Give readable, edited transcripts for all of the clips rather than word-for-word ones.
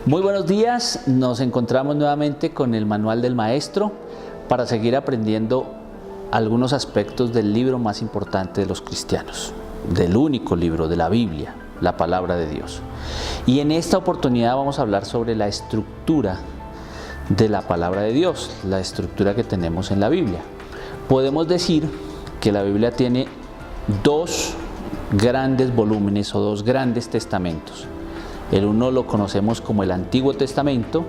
Muy buenos días, nos encontramos nuevamente con el Manual del Maestro para seguir aprendiendo algunos aspectos del libro más importante de los cristianos, del único libro de la Biblia, la Palabra de Dios. Y en esta oportunidad vamos a hablar sobre la estructura de la Palabra de Dios, la estructura que tenemos en la Biblia. Podemos decir que la Biblia tiene dos grandes volúmenes o dos grandes testamentos. El uno lo conocemos como el Antiguo Testamento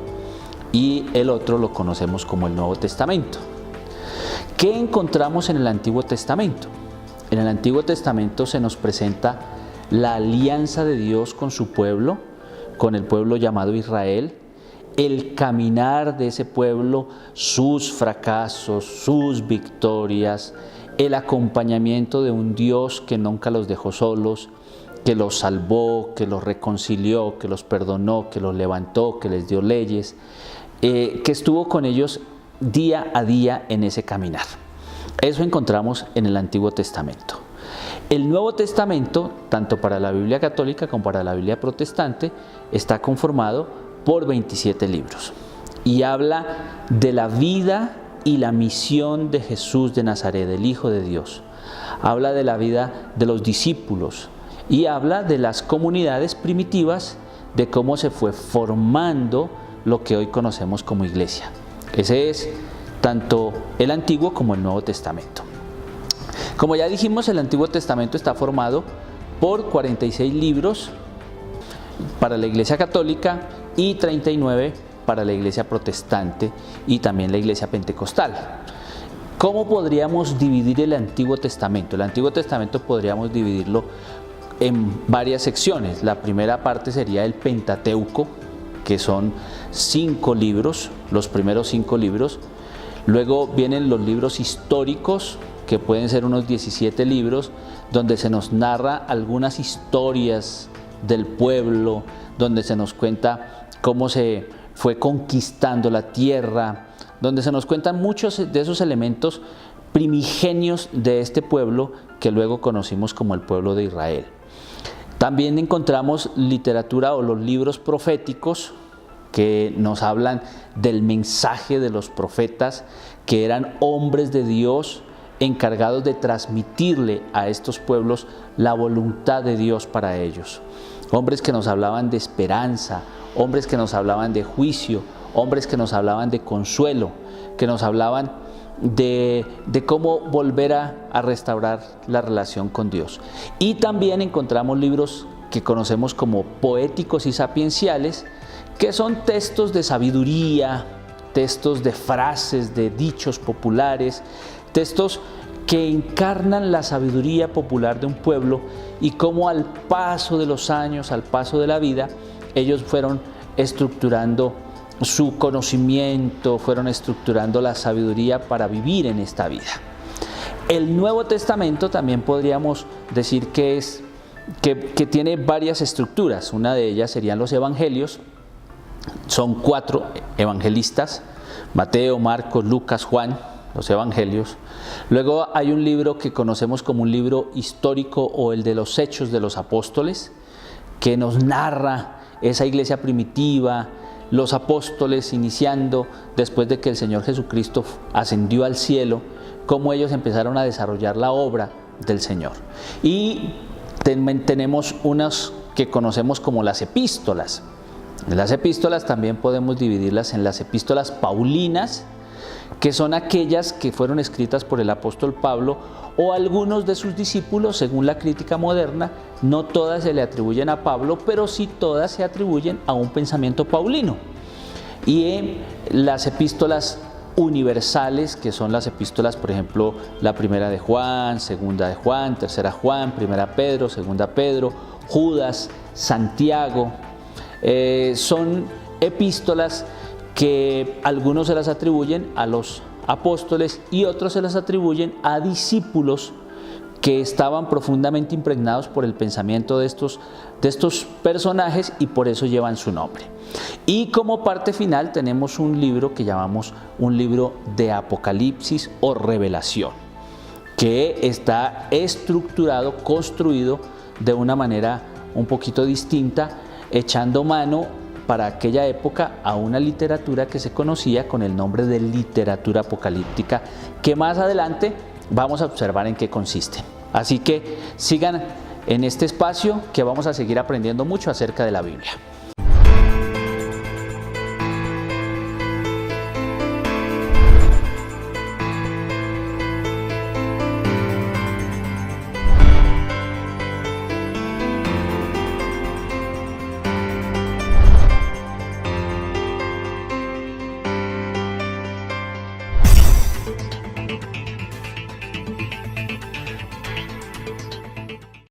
y el otro lo conocemos como el Nuevo Testamento. ¿Qué encontramos en el Antiguo Testamento? En el Antiguo Testamento se nos presenta la alianza de Dios con su pueblo, con el pueblo llamado Israel, el caminar de ese pueblo, sus fracasos, sus victorias, el acompañamiento de un Dios que nunca los dejó solos, que los salvó, que los reconcilió, que los perdonó, que los levantó, que les dio leyes, que estuvo con ellos día a día en ese caminar. Eso encontramos en el Antiguo Testamento. El Nuevo Testamento, tanto para la Biblia católica como para la Biblia protestante, está conformado por 27 libros y habla de la vida y la misión de Jesús de Nazaret, del Hijo de Dios. Habla de la vida de los discípulos y habla de las comunidades primitivas, de cómo se fue formando lo que hoy conocemos como iglesia. Ese es tanto el Antiguo como el Nuevo Testamento. Como ya dijimos, el Antiguo Testamento está formado por 46 libros para la Iglesia Católica y 39 para la Iglesia Protestante y también la Iglesia Pentecostal. ¿Cómo podríamos dividir el Antiguo Testamento? El Antiguo Testamento podríamos dividirlo en varias secciones. La primera parte sería el Pentateuco, que son 5 libros, los primeros 5 libros. Luego vienen los libros históricos, que pueden ser unos 17 libros, donde se nos narra algunas historias del pueblo, donde se nos cuenta cómo se fue conquistando la tierra, donde se nos cuentan muchos de esos elementos primigenios de este pueblo que luego conocimos como el pueblo de Israel. También encontramos literatura o los libros proféticos que nos hablan del mensaje de los profetas, que eran hombres de Dios encargados de transmitirle a estos pueblos la voluntad de Dios para ellos. Hombres que nos hablaban de esperanza, hombres que nos hablaban de juicio, hombres que nos hablaban de consuelo, que nos hablaban de cómo volver a restaurar la relación con Dios. Y también encontramos libros que conocemos como poéticos y sapienciales, que son textos de sabiduría, textos de frases, de dichos populares, textos que encarnan la sabiduría popular de un pueblo y cómo al paso de los años, al paso de la vida, ellos fueron estructurando su conocimiento, fueron estructurando la sabiduría para vivir en esta vida. El Nuevo Testamento también podríamos decir que tiene varias estructuras. Una de ellas serían los evangelios. Son 4 evangelistas: Mateo, Marcos, Lucas, Juan, los evangelios. Luego hay un libro que conocemos como un libro histórico o el de los Hechos de los Apóstoles, que nos narra esa iglesia primitiva, los apóstoles iniciando después de que el Señor Jesucristo ascendió al cielo, cómo ellos empezaron a desarrollar la obra del Señor. Y tenemos unas que conocemos como las epístolas. Las epístolas también podemos dividirlas en las epístolas paulinas, que son aquellas que fueron escritas por el apóstol Pablo o algunos de sus discípulos, según la crítica moderna. No todas se le atribuyen a Pablo, pero sí todas se atribuyen a un pensamiento paulino. Y las epístolas universales, que son las epístolas, por ejemplo, la primera de Juan, segunda de Juan, tercera Juan, primera Pedro, segunda Pedro, Judas, Santiago, son epístolas que algunos se las atribuyen a los apóstoles y otros se las atribuyen a discípulos que estaban profundamente impregnados por el pensamiento de estos personajes y por eso llevan su nombre. Y como parte final tenemos un libro que llamamos un libro de Apocalipsis o Revelación, que está estructurado, construido de una manera un poquito distinta, echando mano para aquella época a una literatura que se conocía con el nombre de literatura apocalíptica, que más adelante vamos a observar en qué consiste. Así que sigan en este espacio que vamos a seguir aprendiendo mucho acerca de la Biblia.